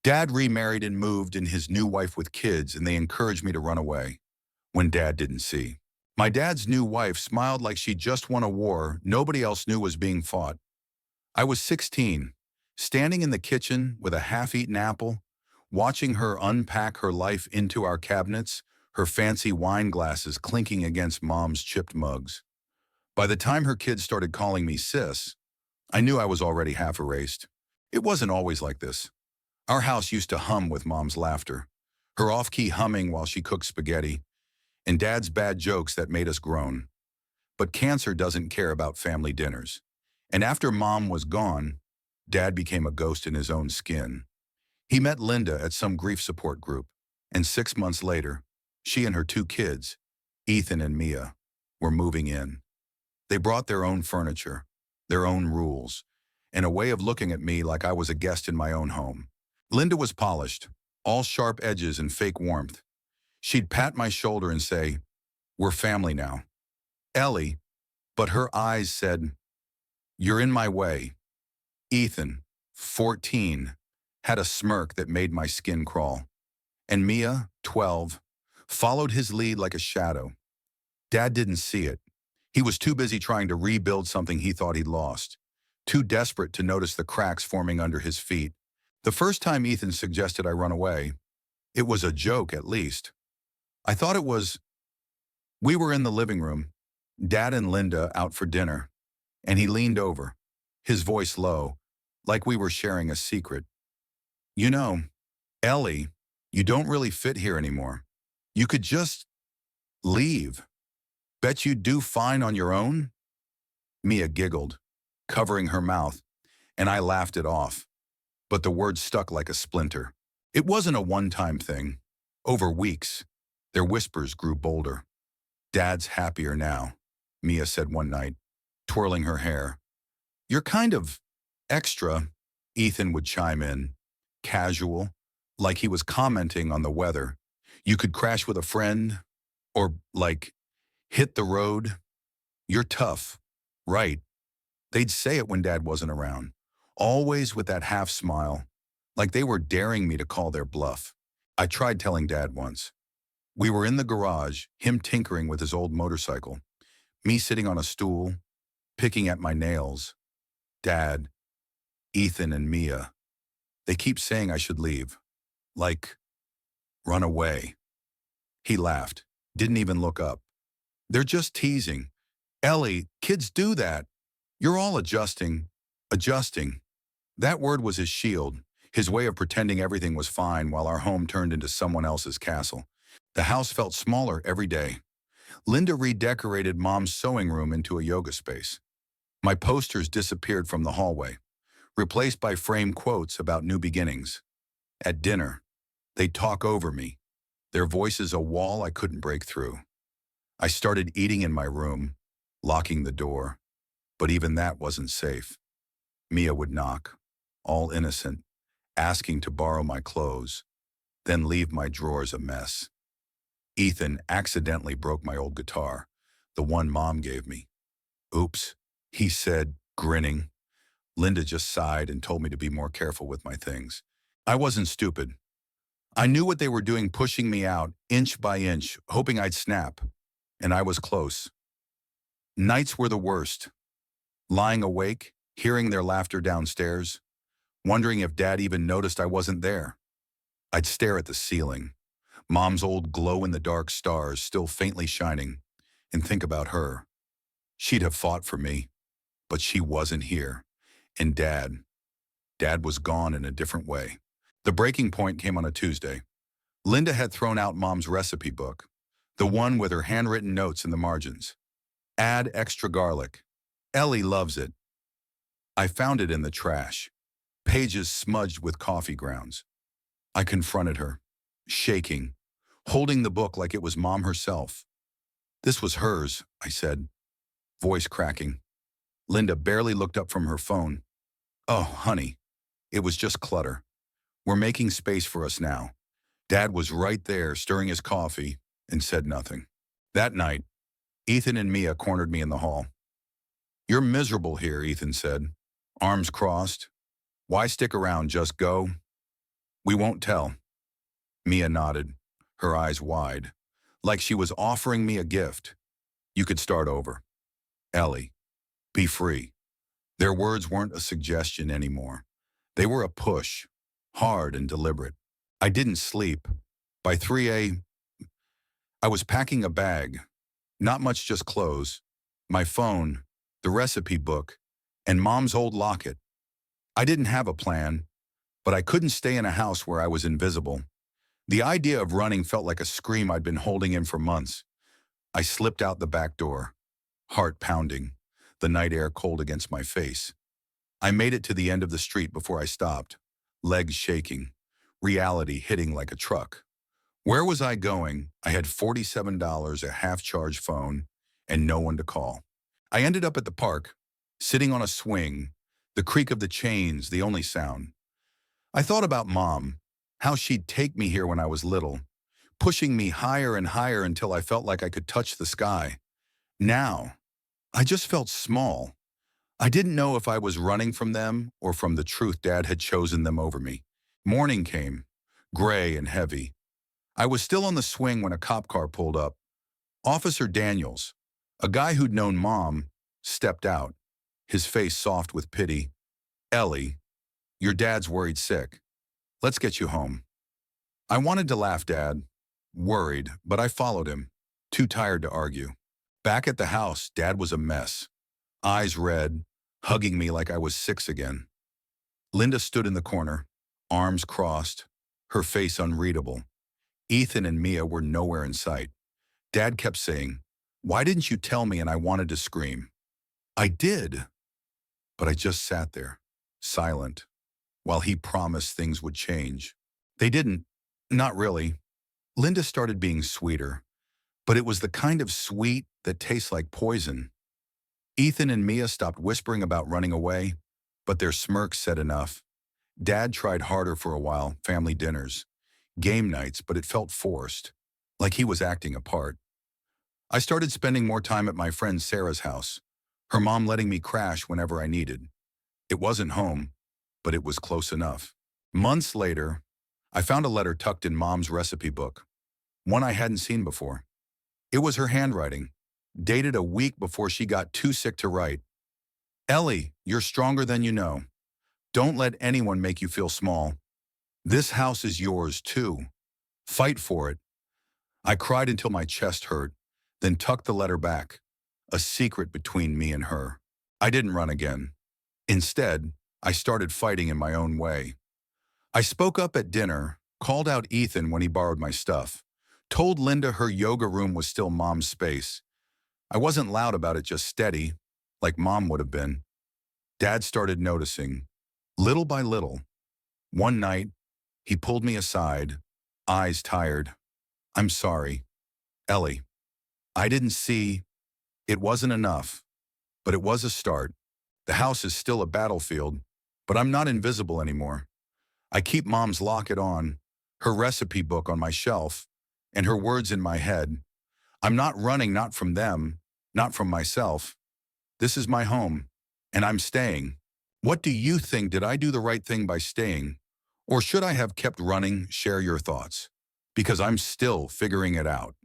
Dad remarried and moved in his new wife with kids, and they encouraged me to run away when Dad didn't see. My dad's new wife smiled like she'd just won a war nobody else knew was being fought. I was 16, standing in the kitchen with a half-eaten apple, watching her unpack her life into our cabinets, her fancy wine glasses clinking against Mom's chipped mugs. By the time her kids started calling me sis, I knew I was already half erased. It wasn't always like this. Our house used to hum with Mom's laughter, her off-key humming while she cooked spaghetti, and Dad's bad jokes that made us groan. But cancer doesn't care about family dinners. And after Mom was gone, Dad became a ghost in his own skin. He met Linda at some grief support group, and 6 months later, she and her two kids, Ethan and Mia, were moving in. They brought their own furniture, their own rules, and a way of looking at me like I was a guest in my own home. Linda was polished, all sharp edges and fake warmth. She'd pat my shoulder and say, "We're family now." Ellie, but her eyes said, "You're in my way." Ethan, 14, had a smirk that made my skin crawl. And Mia, 12, followed his lead like a shadow. Dad didn't see it. He was too busy trying to rebuild something he thought he'd lost, too desperate to notice the cracks forming under his feet. The first time Ethan suggested I run away, it was a joke at least. I thought it was. We were in the living room, Dad and Linda out for dinner, and he leaned over, his voice low, like we were sharing a secret. "You know, Ellie, you don't really fit here anymore. You could just leave. Bet you'd do fine on your own?" Mia giggled, covering her mouth, and I laughed it off. But the word stuck like a splinter. It wasn't a one-time thing. Over weeks, their whispers grew bolder. "Dad's happier now," Mia said one night, twirling her hair. "You're kind of extra," Ethan would chime in, casual, like he was commenting on the weather. "You could crash with a friend, or, like, hit the road. You're tough, right?" They'd say it when Dad wasn't around, always with that half smile, like they were daring me to call their bluff. I tried telling Dad once. We were in the garage, him tinkering with his old motorcycle, me sitting on a stool, picking at my nails. "Dad, Ethan and Mia, they keep saying I should leave. Like, run away." He laughed, didn't even look up. "They're just teasing. Ellie, kids do that. You're all adjusting." Adjusting. That word was his shield, his way of pretending everything was fine while our home turned into someone else's castle. The house felt smaller every day. Linda redecorated Mom's sewing room into a yoga space. My posters disappeared from the hallway, replaced by framed quotes about new beginnings. At dinner, they'd talk over me, their voices a wall I couldn't break through. I started eating in my room, locking the door, but even that wasn't safe. Mia would knock, all innocent, asking to borrow my clothes, then leave my drawers a mess. Ethan accidentally broke my old guitar, the one Mom gave me. "Oops," he said, grinning. Linda just sighed and told me to be more careful with my things. I wasn't stupid. I knew what they were doing, pushing me out, inch by inch, hoping I'd snap. And I was close. Nights were the worst. Lying awake, hearing their laughter downstairs, wondering if Dad even noticed I wasn't there. I'd stare at the ceiling, Mom's old glow-in-the-dark stars still faintly shining, and think about her. She'd have fought for me, but she wasn't here. And Dad was gone in a different way. The breaking point came on a Tuesday. Linda had thrown out Mom's recipe book, the one with her handwritten notes in the margins. "Add extra garlic. Ellie loves it." I found it in the trash, pages smudged with coffee grounds. I confronted her, shaking, holding the book like it was Mom herself. "This was hers," I said, voice cracking. Linda barely looked up from her phone. "Oh, honey, it was just clutter. We're making space for us now." Dad was right there, stirring his coffee, and said nothing. That night, Ethan and Mia cornered me in the hall. "You're miserable here," Ethan said, arms crossed. "Why stick around? Just go." We won't tell. Mia nodded, her eyes wide, like she was offering me a gift. You could start over. Ellie, be free. Their words weren't a suggestion anymore. They were a push, hard and deliberate. I didn't sleep. By 3 a.m., I was packing a bag, not much, just clothes, my phone, the recipe book, and Mom's old locket. I didn't have a plan, but I couldn't stay in a house where I was invisible. The idea of running felt like a scream I'd been holding in for months. I slipped out the back door, heart pounding, the night air cold against my face. I made it to the end of the street before I stopped, legs shaking, reality hitting like a truck. Where was I going? I had $47, a half-charge phone, and no one to call. I ended up at the park, sitting on a swing, the creak of the chains, the only sound. I thought about Mom, how she'd take me here when I was little, pushing me higher and higher until I felt like I could touch the sky. Now, I just felt small. I didn't know if I was running from them or from the truth Dad had chosen them over me. Morning came, gray and heavy. I was still on the swing when a cop car pulled up. Officer Daniels, a guy who'd known Mom, stepped out, his face soft with pity. Ellie, your dad's worried sick. Let's get you home. I wanted to laugh, Dad, worried, but I followed him, too tired to argue. Back at the house, Dad was a mess. Eyes red, hugging me like I was 6 again. Linda stood in the corner, arms crossed, her face unreadable. Ethan and Mia were nowhere in sight. Dad kept saying, "Why didn't you tell me?" And I wanted to scream. I did, but I just sat there, silent, while he promised things would change. They didn't, not really. Linda started being sweeter, but it was the kind of sweet that tastes like poison. Ethan and Mia stopped whispering about running away, but their smirks said enough. Dad tried harder for a while, family dinners, game nights, but it felt forced, like he was acting a part. I started spending more time at my friend Sarah's house, her mom letting me crash whenever I needed. It wasn't home, but it was close enough. Months later, I found a letter tucked in Mom's recipe book, one I hadn't seen before. It was her handwriting, dated a week before she got too sick to write. Ellie, you're stronger than you know. Don't let anyone make you feel small. This house is yours too. Fight for it. I cried until my chest hurt, then tucked the letter back, a secret between me and her. I didn't run again. Instead, I started fighting in my own way. I spoke up at dinner, called out Ethan when he borrowed my stuff, told Linda her yoga room was still Mom's space. I wasn't loud about it, just steady, like Mom would have been. Dad started noticing, little by little. One night, he pulled me aside, eyes tired. I'm sorry, Ellie. I didn't see. It wasn't enough, but it was a start. The house is still a battlefield, but I'm not invisible anymore. I keep Mom's locket on, her recipe book on my shelf, and her words in my head. I'm not running, not from them, not from myself. This is my home, and I'm staying. What do you think? Did I do the right thing by staying? Or should I have kept running? Share your thoughts, because I'm still figuring it out.